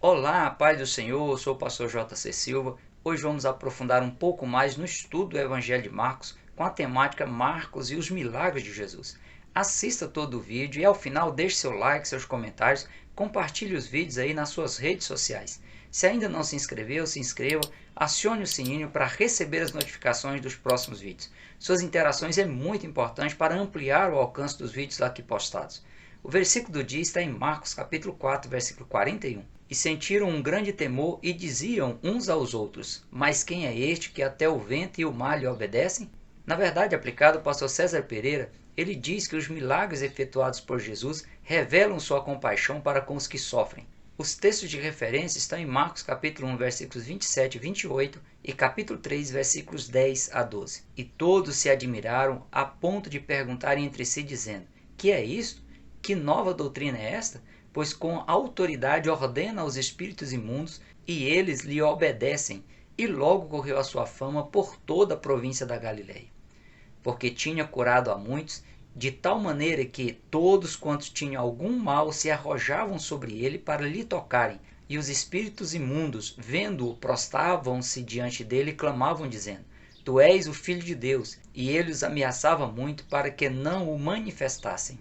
Olá, paz do Senhor, eu sou o pastor J.C. Silva. Hoje vamos aprofundar um pouco mais no estudo do Evangelho de Marcos com a temática Marcos e os milagres de Jesus. Assista todo o vídeo e ao final deixe seu like, seus comentários, compartilhe os vídeos aí nas suas redes sociais. Se ainda não se inscreveu, se inscreva, acione o sininho para receber as notificações dos próximos vídeos. Suas interações é muito importante para ampliar o alcance dos vídeos aqui postados. O versículo do dia está em Marcos capítulo 4, versículo 41. E sentiram um grande temor e diziam uns aos outros: Mas quem é este que até o vento e o mar lhe obedecem? Na verdade, aplicado ao pastor César Pereira, ele diz que os milagres efetuados por Jesus revelam sua compaixão para com os que sofrem. Os textos de referência estão em Marcos capítulo 1, versículos 27 e 28 e capítulo 3, versículos 10 a 12. E todos se admiraram a ponto de perguntarem entre si, dizendo: Que é isto? Que nova doutrina é esta? Pois com autoridade ordena aos espíritos imundos, e eles lhe obedecem. E logo correu a sua fama por toda a província da Galileia. Porque tinha curado a muitos, de tal maneira que todos quantos tinham algum mal se arrojavam sobre ele para lhe tocarem. E os espíritos imundos, vendo-o, prostravam-se diante dele e clamavam, dizendo: Tu és o Filho de Deus. E ele os ameaçava muito para que não o manifestassem.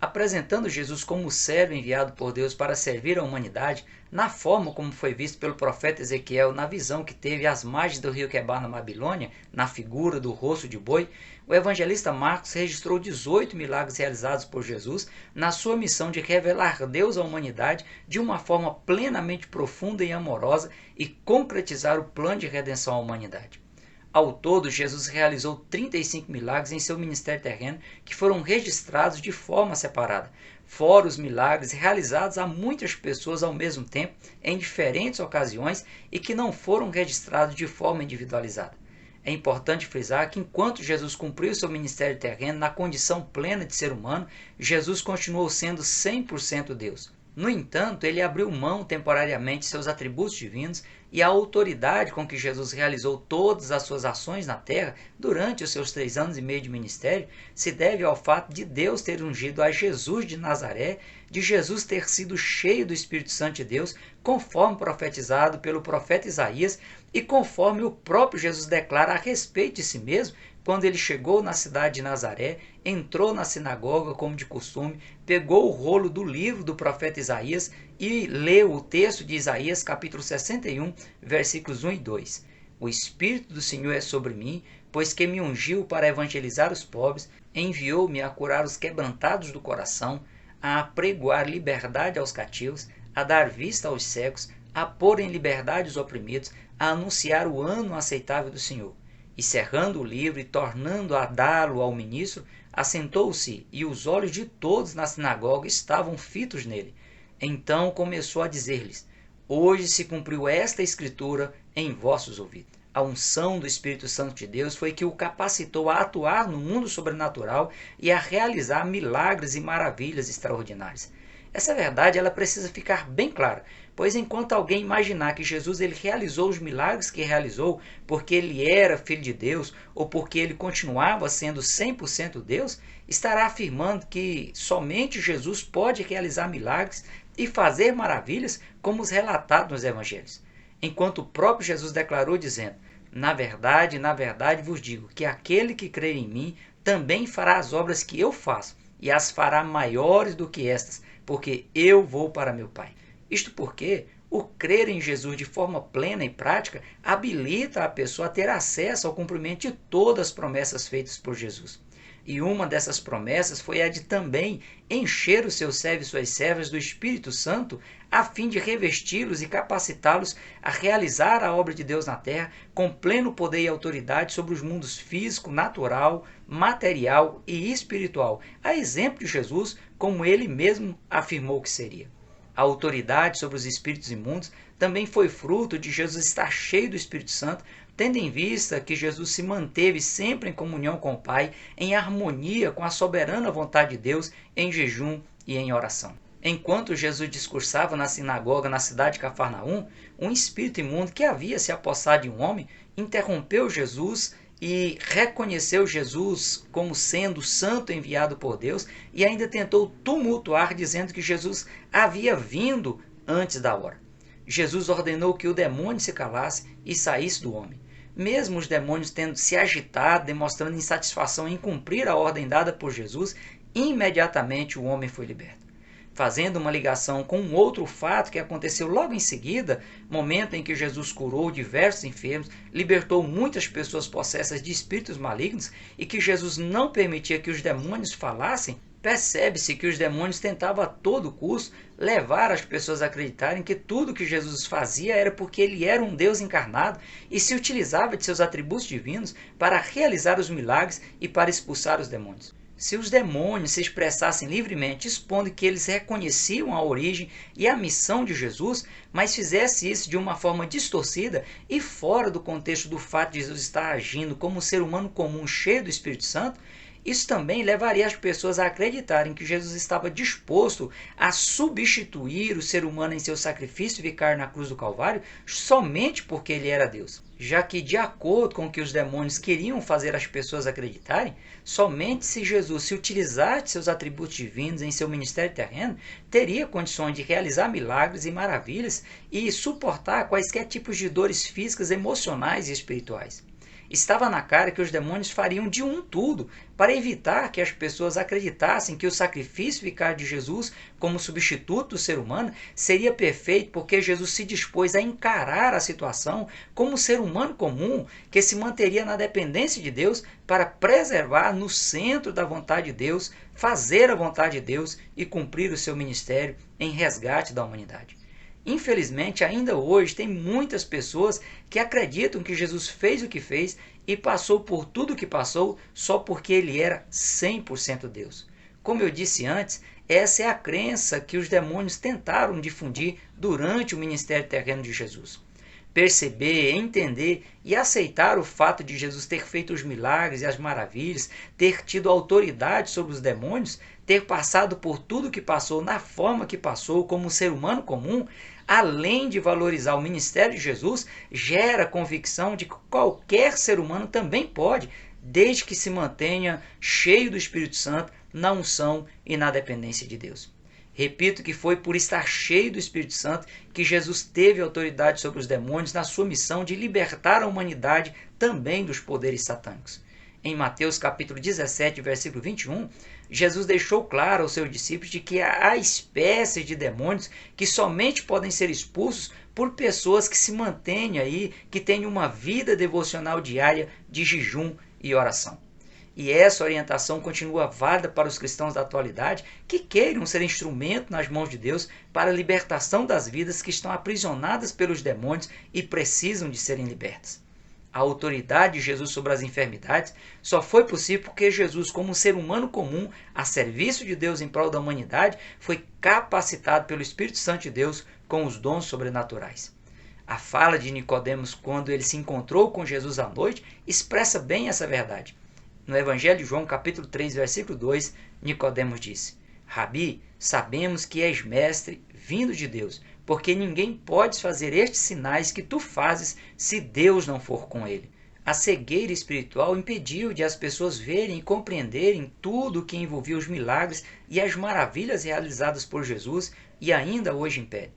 Apresentando Jesus como o servo enviado por Deus para servir a humanidade, na forma como foi visto pelo profeta Ezequiel na visão que teve às margens do rio Quebar na Babilônia, na figura do rosto de boi, o evangelista Marcos registrou 18 milagres realizados por Jesus na sua missão de revelar Deus à humanidade de uma forma plenamente profunda e amorosa e concretizar o plano de redenção à humanidade. Ao todo, Jesus realizou 35 milagres em seu ministério terreno que foram registrados de forma separada, fora os milagres realizados a muitas pessoas ao mesmo tempo, em diferentes ocasiões e que não foram registrados de forma individualizada. É importante frisar que enquanto Jesus cumpriu seu ministério terreno na condição plena de ser humano, Jesus continuou sendo 100% Deus. No entanto, ele abriu mão temporariamente de seus atributos divinos e a autoridade com que Jesus realizou todas as suas ações na terra durante os seus 3 anos e meio de ministério se deve ao fato de Deus ter ungido a Jesus de Nazaré, de Jesus ter sido cheio do Espírito Santo de Deus, conforme profetizado pelo profeta Isaías e conforme o próprio Jesus declara a respeito de si mesmo quando ele chegou na cidade de Nazaré, entrou na sinagoga como de costume, pegou o rolo do livro do profeta Isaías e leu o texto de Isaías capítulo 61, versículos 1 e 2. O Espírito do Senhor é sobre mim, pois que me ungiu para evangelizar os pobres, enviou-me a curar os quebrantados do coração, a apregoar liberdade aos cativos, a dar vista aos cegos, a pôr em liberdade os oprimidos, a anunciar o ano aceitável do Senhor. E cerrando o livro e tornando a dá-lo ao ministro, assentou-se, e os olhos de todos na sinagoga estavam fitos nele. Então começou a dizer-lhes: Hoje se cumpriu esta escritura em vossos ouvidos. A unção do Espírito Santo de Deus foi que o capacitou a atuar no mundo sobrenatural e a realizar milagres e maravilhas extraordinárias. Essa verdade ela precisa ficar bem clara, pois enquanto alguém imaginar que Jesus ele realizou os milagres que realizou porque ele era filho de Deus ou porque ele continuava sendo 100% Deus, estará afirmando que somente Jesus pode realizar milagres e fazer maravilhas como os relatados nos evangelhos. Enquanto o próprio Jesus declarou dizendo: na verdade vos digo que aquele que crer em mim também fará as obras que eu faço e as fará maiores do que estas, porque eu vou para meu Pai. Isto porque o crer em Jesus de forma plena e prática habilita a pessoa a ter acesso ao cumprimento de todas as promessas feitas por Jesus. E uma dessas promessas foi a de também encher os seus servos e suas servas do Espírito Santo, a fim de revesti-los e capacitá-los a realizar a obra de Deus na terra com pleno poder e autoridade sobre os mundos físico, natural, material e espiritual, a exemplo de Jesus, como ele mesmo afirmou que seria. A autoridade sobre os espíritos imundos também foi fruto de Jesus estar cheio do Espírito Santo, tendo em vista que Jesus se manteve sempre em comunhão com o Pai, em harmonia com a soberana vontade de Deus, em jejum e em oração. Enquanto Jesus discursava na sinagoga na cidade de Cafarnaum, um espírito imundo que havia se apossado de um homem interrompeu Jesus e reconheceu Jesus como sendo o santo enviado por Deus e ainda tentou tumultuar dizendo que Jesus havia vindo antes da hora. Jesus ordenou que o demônio se calasse e saísse do homem. Mesmo os demônios tendo se agitado, demonstrando insatisfação em cumprir a ordem dada por Jesus, imediatamente o homem foi liberto. Fazendo uma ligação com um outro fato que aconteceu logo em seguida, momento em que Jesus curou diversos enfermos, libertou muitas pessoas possessas de espíritos malignos e que Jesus não permitia que os demônios falassem, percebe-se que os demônios tentavam a todo custo levar as pessoas a acreditarem que tudo que Jesus fazia era porque ele era um Deus encarnado e se utilizava de seus atributos divinos para realizar os milagres e para expulsar os demônios. Se os demônios se expressassem livremente, expondo que eles reconheciam a origem e a missão de Jesus, mas fizesse isso de uma forma distorcida e fora do contexto do fato de Jesus estar agindo como um ser humano comum cheio do Espírito Santo, isso também levaria as pessoas a acreditarem que Jesus estava disposto a substituir o ser humano em seu sacrifício vicário na cruz do Calvário somente porque ele era Deus. Já que, de acordo com o que os demônios queriam fazer as pessoas acreditarem, somente se Jesus se utilizar de seus atributos divinos em seu ministério terreno, teria condições de realizar milagres e maravilhas e suportar quaisquer tipos de dores físicas, emocionais e espirituais. Estava na cara que os demônios fariam de tudo para evitar que as pessoas acreditassem que o sacrifício vicário de Jesus como substituto do ser humano seria perfeito porque Jesus se dispôs a encarar a situação como um ser humano comum que se manteria na dependência de Deus para preservar no centro da vontade de Deus, fazer a vontade de Deus e cumprir o seu ministério em resgate da humanidade. Infelizmente, ainda hoje, tem muitas pessoas que acreditam que Jesus fez o que fez e passou por tudo o que passou só porque ele era 100% Deus. Como eu disse antes, essa é a crença que os demônios tentaram difundir durante o ministério terreno de Jesus. Perceber, entender e aceitar o fato de Jesus ter feito os milagres e as maravilhas, ter tido autoridade sobre os demônios, ter passado por tudo o que passou na forma que passou como um ser humano comum, além de valorizar o ministério de Jesus, gera a convicção de que qualquer ser humano também pode, desde que se mantenha cheio do Espírito Santo, na unção e na dependência de Deus. Repito que foi por estar cheio do Espírito Santo que Jesus teve autoridade sobre os demônios na sua missão de libertar a humanidade também dos poderes satânicos. Em Mateus capítulo 17, versículo 21, Jesus deixou claro aos seus discípulos de que há espécies de demônios que somente podem ser expulsos por pessoas que se mantenham aí, que tenham uma vida devocional diária de jejum e oração. E essa orientação continua válida para os cristãos da atualidade que queiram ser instrumento nas mãos de Deus para a libertação das vidas que estão aprisionadas pelos demônios e precisam de serem libertas. A autoridade de Jesus sobre as enfermidades só foi possível porque Jesus, como um ser humano comum, a serviço de Deus em prol da humanidade, foi capacitado pelo Espírito Santo de Deus com os dons sobrenaturais. A fala de Nicodemos quando ele se encontrou com Jesus à noite expressa bem essa verdade. No Evangelho de João, capítulo 3, versículo 2, Nicodemos disse: Rabi, sabemos que és mestre vindo de Deus, porque ninguém pode fazer estes sinais que tu fazes se Deus não for com ele. A cegueira espiritual impediu de as pessoas verem e compreenderem tudo o que envolvia os milagres e as maravilhas realizadas por Jesus e ainda hoje impede.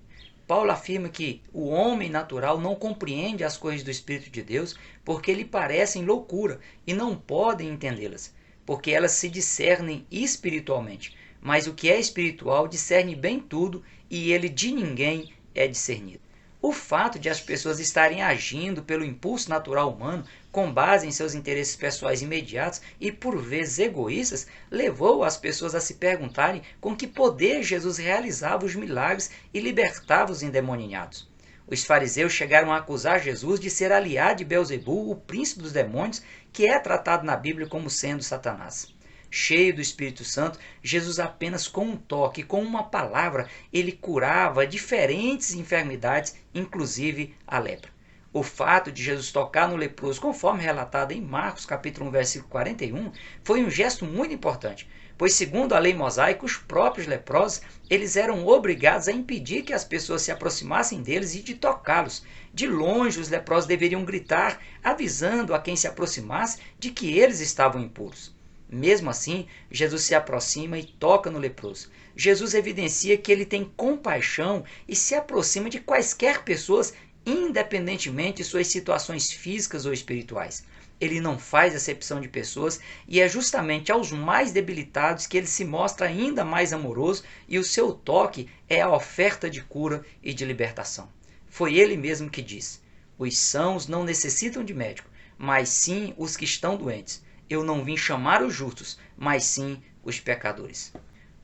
Paulo afirma que o homem natural não compreende as coisas do Espírito de Deus porque lhe parecem loucura e não podem entendê-las, porque elas se discernem espiritualmente. Mas o que é espiritual discerne bem tudo e ele de ninguém é discernido. O fato de as pessoas estarem agindo pelo impulso natural humano, com base em seus interesses pessoais imediatos e por vezes egoístas, levou as pessoas a se perguntarem com que poder Jesus realizava os milagres e libertava os endemoninhados. Os fariseus chegaram a acusar Jesus de ser aliado de Beelzebul, o príncipe dos demônios, que é tratado na Bíblia como sendo Satanás. Cheio do Espírito Santo, Jesus apenas com um toque, com uma palavra, ele curava diferentes enfermidades, inclusive a lepra. O fato de Jesus tocar no leproso, conforme relatado em Marcos capítulo 1, versículo 41, foi um gesto muito importante, pois segundo a lei mosaica, os próprios leprosos, eles eram obrigados a impedir que as pessoas se aproximassem deles e de tocá-los. De longe, os leprosos deveriam gritar, avisando a quem se aproximasse de que eles estavam impuros. Mesmo assim, Jesus se aproxima e toca no leproso. Jesus evidencia que ele tem compaixão e se aproxima de quaisquer pessoas, independentemente de suas situações físicas ou espirituais. Ele não faz acepção de pessoas e é justamente aos mais debilitados que ele se mostra ainda mais amoroso, e o seu toque é a oferta de cura e de libertação. Foi ele mesmo que diz: os sãos não necessitam de médico, mas sim os que estão doentes. Eu não vim chamar os justos, mas sim os pecadores.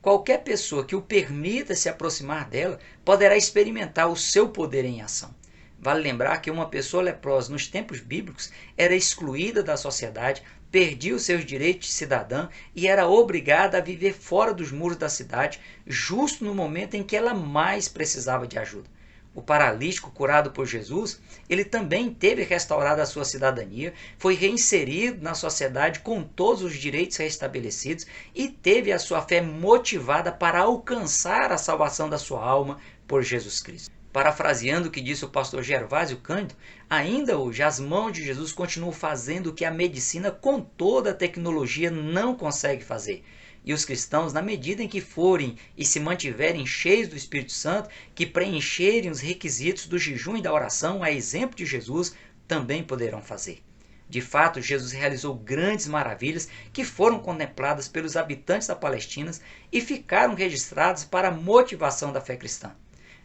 Qualquer pessoa que o permita se aproximar dela poderá experimentar o seu poder em ação. Vale lembrar que uma pessoa leprosa nos tempos bíblicos era excluída da sociedade, perdia os seus direitos de cidadã e era obrigada a viver fora dos muros da cidade, justo no momento em que ela mais precisava de ajuda. O paralítico curado por Jesus, ele também teve restaurada a sua cidadania, foi reinserido na sociedade com todos os direitos restabelecidos e teve a sua fé motivada para alcançar a salvação da sua alma por Jesus Cristo. Parafraseando o que disse o pastor Gervásio Cândido, ainda hoje as mãos de Jesus continuam fazendo o que a medicina com toda a tecnologia não consegue fazer. E os cristãos, na medida em que forem e se mantiverem cheios do Espírito Santo, que preencherem os requisitos do jejum e da oração, a exemplo de Jesus, também poderão fazer. De fato, Jesus realizou grandes maravilhas que foram contempladas pelos habitantes da Palestina e ficaram registradas para a motivação da fé cristã.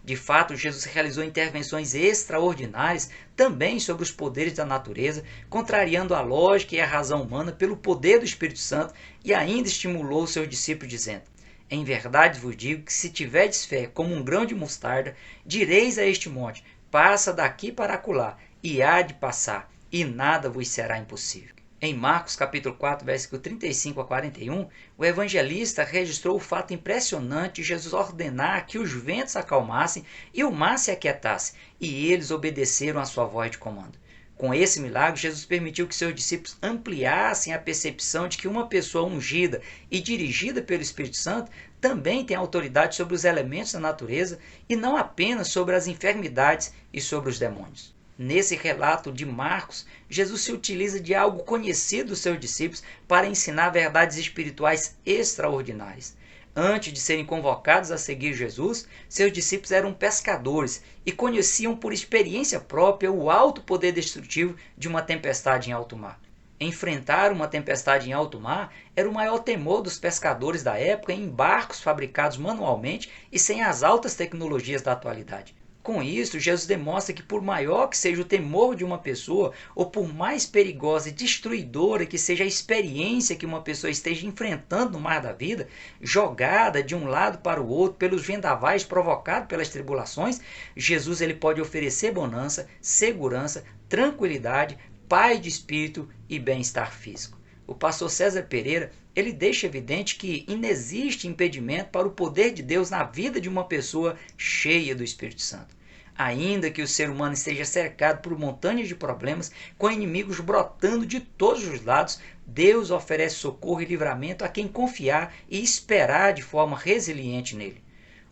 De fato, Jesus realizou intervenções extraordinárias também sobre os poderes da natureza, contrariando a lógica e a razão humana pelo poder do Espírito Santo, e ainda estimulou seus discípulos dizendo: em verdade vos digo que se tiverdes fé como um grão de mostarda, direis a este monte: passa daqui para acolá, e há de passar, e nada vos será impossível. Em Marcos capítulo 4, versículo 35 a 41, o evangelista registrou o fato impressionante de Jesus ordenar que os ventos acalmassem e o mar se aquietasse, e eles obedeceram à sua voz de comando. Com esse milagre, Jesus permitiu que seus discípulos ampliassem a percepção de que uma pessoa ungida e dirigida pelo Espírito Santo também tem autoridade sobre os elementos da natureza e não apenas sobre as enfermidades e sobre os demônios. Nesse relato de Marcos, Jesus se utiliza de algo conhecido dos seus discípulos para ensinar verdades espirituais extraordinárias. Antes de serem convocados a seguir Jesus, seus discípulos eram pescadores e conheciam por experiência própria o alto poder destrutivo de uma tempestade em alto mar. Enfrentar uma tempestade em alto mar era o maior temor dos pescadores da época em barcos fabricados manualmente e sem as altas tecnologias da atualidade. Com isso, Jesus demonstra que por maior que seja o temor de uma pessoa, ou por mais perigosa e destruidora que seja a experiência que uma pessoa esteja enfrentando no mar da vida, jogada de um lado para o outro pelos vendavais provocados pelas tribulações, Jesus ele pode oferecer bonança, segurança, tranquilidade, paz de espírito e bem-estar físico. O pastor César Pereira, ele deixa evidente que inexiste impedimento para o poder de Deus na vida de uma pessoa cheia do Espírito Santo. Ainda que o ser humano esteja cercado por montanhas de problemas, com inimigos brotando de todos os lados, Deus oferece socorro e livramento a quem confiar e esperar de forma resiliente nele.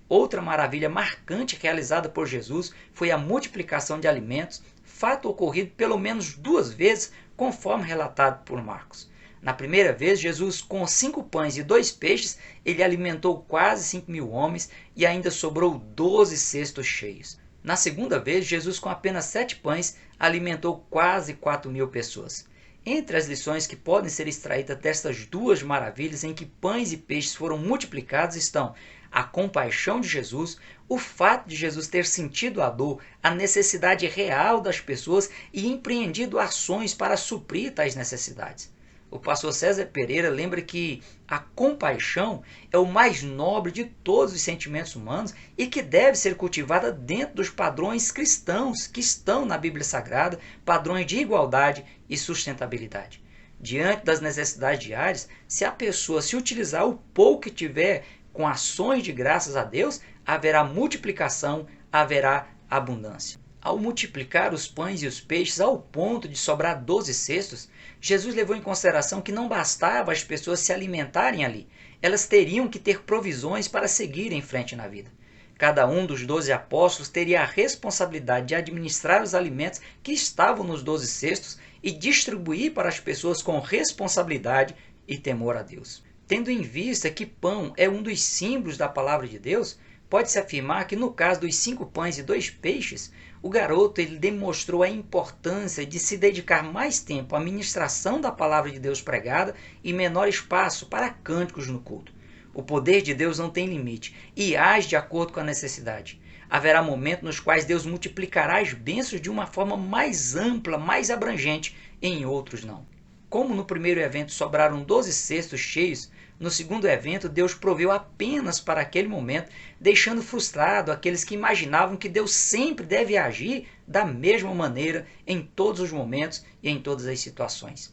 Outra maravilha marcante realizada por Jesus foi a multiplicação de alimentos, fato ocorrido pelo menos 2 vezes, conforme relatado por Marcos. Na primeira vez, Jesus, com 5 pães e 2 peixes, ele alimentou quase 5.000 homens e ainda sobrou 12 cestos cheios. Na segunda vez, Jesus, com apenas 7 pães, alimentou quase 4.000 pessoas. Entre as lições que podem ser extraídas destas 2 maravilhas em que pães e peixes foram multiplicados estão a compaixão de Jesus, o fato de Jesus ter sentido a dor, a necessidade real das pessoas e empreendido ações para suprir tais necessidades. O pastor César Pereira lembra que a compaixão é o mais nobre de todos os sentimentos humanos e que deve ser cultivada dentro dos padrões cristãos que estão na Bíblia Sagrada, padrões de igualdade e sustentabilidade. Diante das necessidades diárias, se a pessoa se utilizar o pouco que tiver com ações de graças a Deus, haverá multiplicação, haverá abundância. Ao multiplicar os pães e os peixes ao ponto de sobrar 12 cestos, Jesus levou em consideração que não bastava as pessoas se alimentarem ali, elas teriam que ter provisões para seguir em frente na vida. Cada um dos 12 apóstolos teria a responsabilidade de administrar os alimentos que estavam nos 12 cestos e distribuir para as pessoas com responsabilidade e temor a Deus. Tendo em vista que pão é um dos símbolos da palavra de Deus, pode-se afirmar que no caso dos 5 pães e 2 peixes, o garoto ele demonstrou a importância de se dedicar mais tempo à ministração da palavra de Deus pregada e menor espaço para cânticos no culto. O poder de Deus não tem limite e age de acordo com a necessidade. Haverá momentos nos quais Deus multiplicará as bênçãos de uma forma mais ampla, mais abrangente, em outros não. Como no primeiro evento sobraram 12 cestos cheios, no segundo evento Deus proveu apenas para aquele momento, deixando frustrado aqueles que imaginavam que Deus sempre deve agir da mesma maneira em todos os momentos e em todas as situações.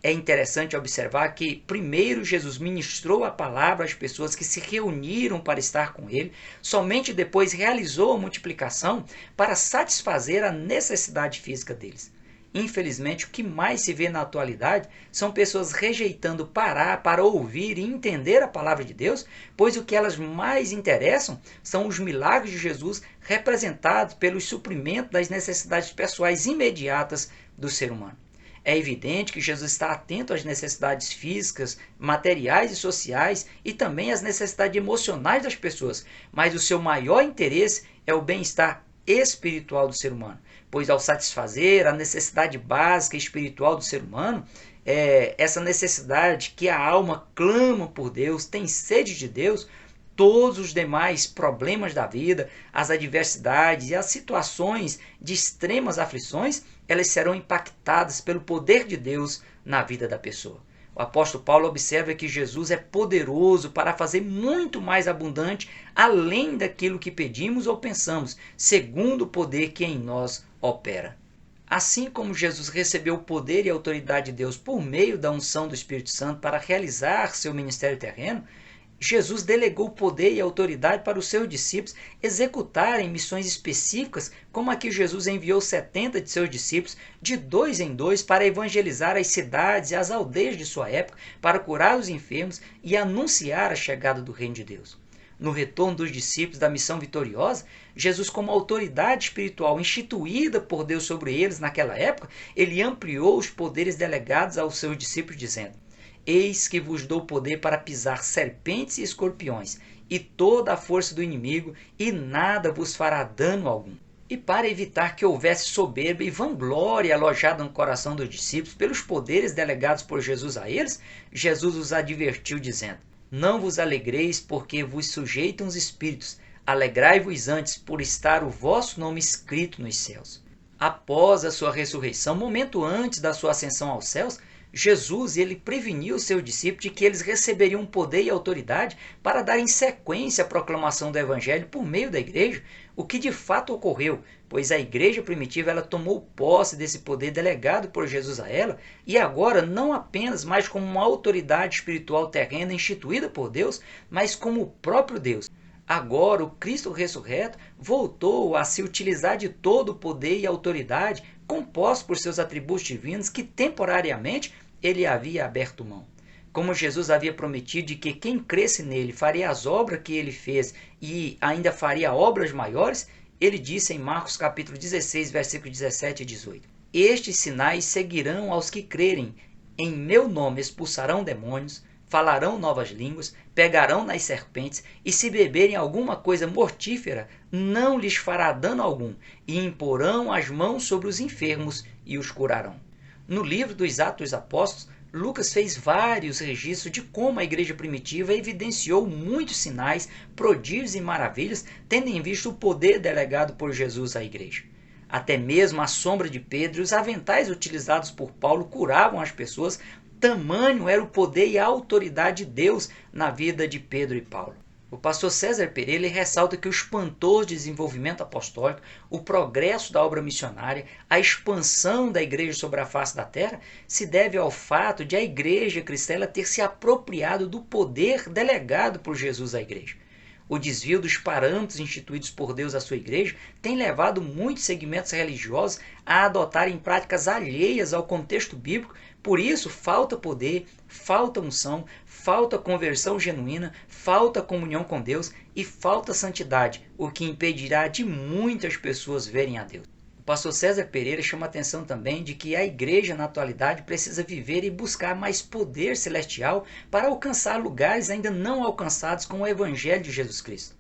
É interessante observar que primeiro Jesus ministrou a palavra às pessoas que se reuniram para estar com ele, somente depois realizou a multiplicação para satisfazer a necessidade física deles. Infelizmente, o que mais se vê na atualidade são pessoas rejeitando parar para ouvir e entender a palavra de Deus, pois o que elas mais interessam são os milagres de Jesus representados pelo suprimento das necessidades pessoais imediatas do ser humano. É evidente que Jesus está atento às necessidades físicas, materiais e sociais e também às necessidades emocionais das pessoas, mas o seu maior interesse é o bem-estar espiritual do ser humano, pois ao satisfazer a necessidade básica espiritual do ser humano, essa necessidade que a alma clama por Deus, tem sede de Deus, todos os demais problemas da vida, as adversidades e as situações de extremas aflições, elas serão impactadas pelo poder de Deus na vida da pessoa. O apóstolo Paulo observa que Jesus é poderoso para fazer muito mais abundante além daquilo que pedimos ou pensamos, segundo o poder que em nós opera. Assim como Jesus recebeu o poder e a autoridade de Deus por meio da unção do Espírito Santo para realizar seu ministério terreno, Jesus delegou poder e autoridade para os seus discípulos executarem missões específicas, como a que Jesus enviou 70 de seus discípulos de 2 em 2 para evangelizar as cidades e as aldeias de sua época, para curar os enfermos e anunciar a chegada do reino de Deus. No retorno dos discípulos da missão vitoriosa, Jesus, como autoridade espiritual instituída por Deus sobre eles naquela época, ele ampliou os poderes delegados aos seus discípulos, dizendo: Eis que vos dou poder para pisar serpentes e escorpiões, e toda a força do inimigo, e nada vos fará dano algum. E para evitar que houvesse soberba e vanglória alojada no coração dos discípulos pelos poderes delegados por Jesus a eles, Jesus os advertiu dizendo: Não vos alegreis porque vos sujeitam os espíritos, alegrai-vos antes por estar o vosso nome escrito nos céus. Após a sua ressurreição, momento antes da sua ascensão aos céus, Jesus ele preveniu os seus discípulos de que eles receberiam poder e autoridade para darem sequência à proclamação do Evangelho por meio da igreja, o que de fato ocorreu, pois a igreja primitiva ela tomou posse desse poder delegado por Jesus a ela, e agora não apenas mais como uma autoridade espiritual terrena instituída por Deus, mas como o próprio Deus. Agora o Cristo ressurreto voltou a se utilizar de todo o poder e autoridade composto por seus atributos divinos que temporariamente ele havia aberto mão. Como Jesus havia prometido de que quem cresce nele faria as obras que ele fez e ainda faria obras maiores, ele disse em Marcos capítulo 16, versículos 17 e 18: Estes sinais seguirão aos que crerem. Em meu nome expulsarão demônios, falarão novas línguas, pegarão nas serpentes, e se beberem alguma coisa mortífera, não lhes fará dano algum, e imporão as mãos sobre os enfermos e os curarão. No livro dos Atos dos Apóstolos, Lucas fez vários registros de como a igreja primitiva evidenciou muitos sinais, prodígios e maravilhas, tendo em vista o poder delegado por Jesus à igreja. Até mesmo a sombra de Pedro e os aventais utilizados por Paulo curavam as pessoas, tamanho era o poder e a autoridade de Deus na vida de Pedro e Paulo. O pastor César Pereira ressalta que o espantoso desenvolvimento apostólico, o progresso da obra missionária, a expansão da igreja sobre a face da terra, se deve ao fato de a igreja cristã ter se apropriado do poder delegado por Jesus à igreja. O desvio dos parâmetros instituídos por Deus à sua igreja tem levado muitos segmentos religiosos a adotarem práticas alheias ao contexto bíblico. Por isso, falta poder, falta unção, falta conversão genuína, falta comunhão com Deus e falta santidade, o que impedirá de muitas pessoas verem a Deus. O pastor César Pereira chama a atenção também de que a igreja na atualidade precisa viver e buscar mais poder celestial para alcançar lugares ainda não alcançados com o evangelho de Jesus Cristo.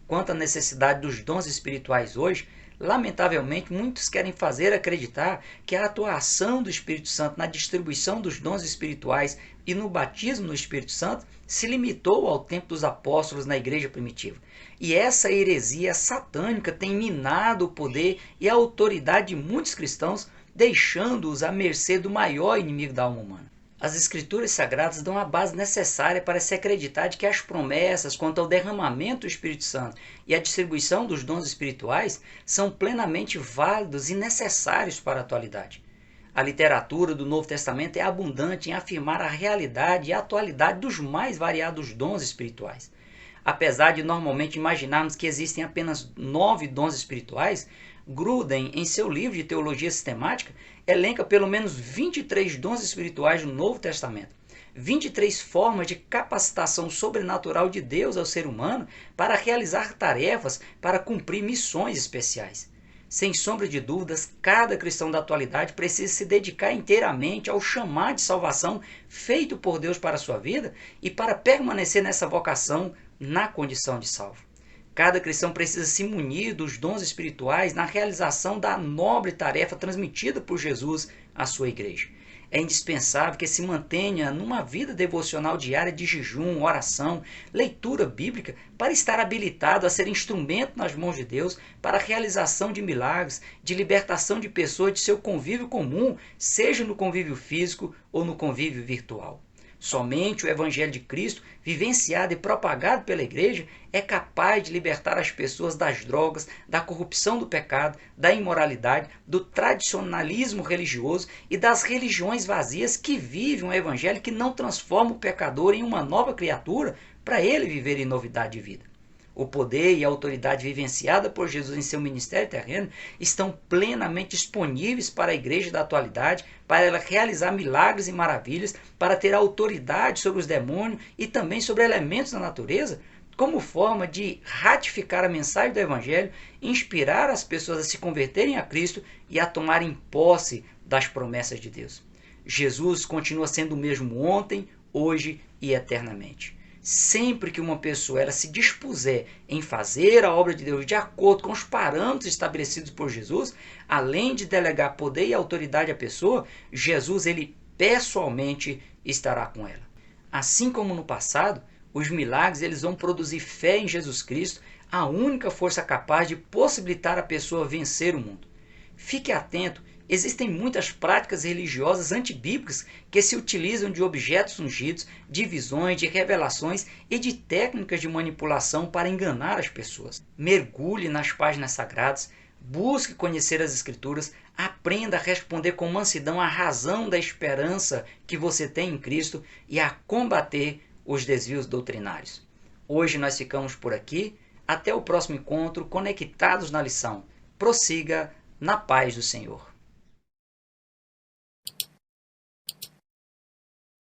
Quanto à necessidade dos dons espirituais hoje, lamentavelmente muitos querem fazer acreditar que a atuação do Espírito Santo na distribuição dos dons espirituais e no batismo no Espírito Santo se limitou ao tempo dos apóstolos na igreja primitiva. E essa heresia satânica tem minado o poder e a autoridade de muitos cristãos, deixando-os à mercê do maior inimigo da alma humana. As Escrituras Sagradas dão a base necessária para se acreditar de que as promessas quanto ao derramamento do Espírito Santo e a distribuição dos dons espirituais são plenamente válidos e necessários para a atualidade. A literatura do Novo Testamento é abundante em afirmar a realidade e a atualidade dos mais variados dons espirituais. Apesar de normalmente imaginarmos que existem apenas 9 dons espirituais, Gruden, em seu livro de Teologia Sistemática, elenca pelo menos 23 dons espirituais no Novo Testamento. 23 formas de capacitação sobrenatural de Deus ao ser humano para realizar tarefas, para cumprir missões especiais. Sem sombra de dúvidas, cada cristão da atualidade precisa se dedicar inteiramente ao chamado de salvação feito por Deus para a sua vida e para permanecer nessa vocação na condição de salvo. Cada cristão precisa se munir dos dons espirituais na realização da nobre tarefa transmitida por Jesus à sua igreja. É indispensável que se mantenha numa vida devocional diária de jejum, oração, leitura bíblica, para estar habilitado a ser instrumento nas mãos de Deus para a realização de milagres, de libertação de pessoas de seu convívio comum, seja no convívio físico ou no convívio virtual. Somente o Evangelho de Cristo, vivenciado e propagado pela igreja, é capaz de libertar as pessoas das drogas, da corrupção do pecado, da imoralidade, do tradicionalismo religioso e das religiões vazias que vivem um evangelho que não transforma o pecador em uma nova criatura para ele viver em novidade de vida. O poder e a autoridade vivenciada por Jesus em seu ministério terreno estão plenamente disponíveis para a igreja da atualidade, para ela realizar milagres e maravilhas, para ter autoridade sobre os demônios e também sobre elementos da natureza, como forma de ratificar a mensagem do evangelho, inspirar as pessoas a se converterem a Cristo e a tomarem posse das promessas de Deus. Jesus continua sendo o mesmo ontem, hoje e eternamente. Sempre que uma pessoa ela se dispuser em fazer a obra de Deus de acordo com os parâmetros estabelecidos por Jesus, além de delegar poder e autoridade à pessoa, Jesus ele pessoalmente estará com ela. Assim como no passado, os milagres eles vão produzir fé em Jesus Cristo, a única força capaz de possibilitar a pessoa vencer o mundo. Fique atento. Existem muitas práticas religiosas antibíblicas que se utilizam de objetos ungidos, de visões, de revelações e de técnicas de manipulação para enganar as pessoas. Mergulhe nas páginas sagradas, busque conhecer as Escrituras, aprenda a responder com mansidão à razão da esperança que você tem em Cristo e a combater os desvios doutrinários. Hoje nós ficamos por aqui. Até o próximo encontro, conectados na lição. Prossiga na paz do Senhor.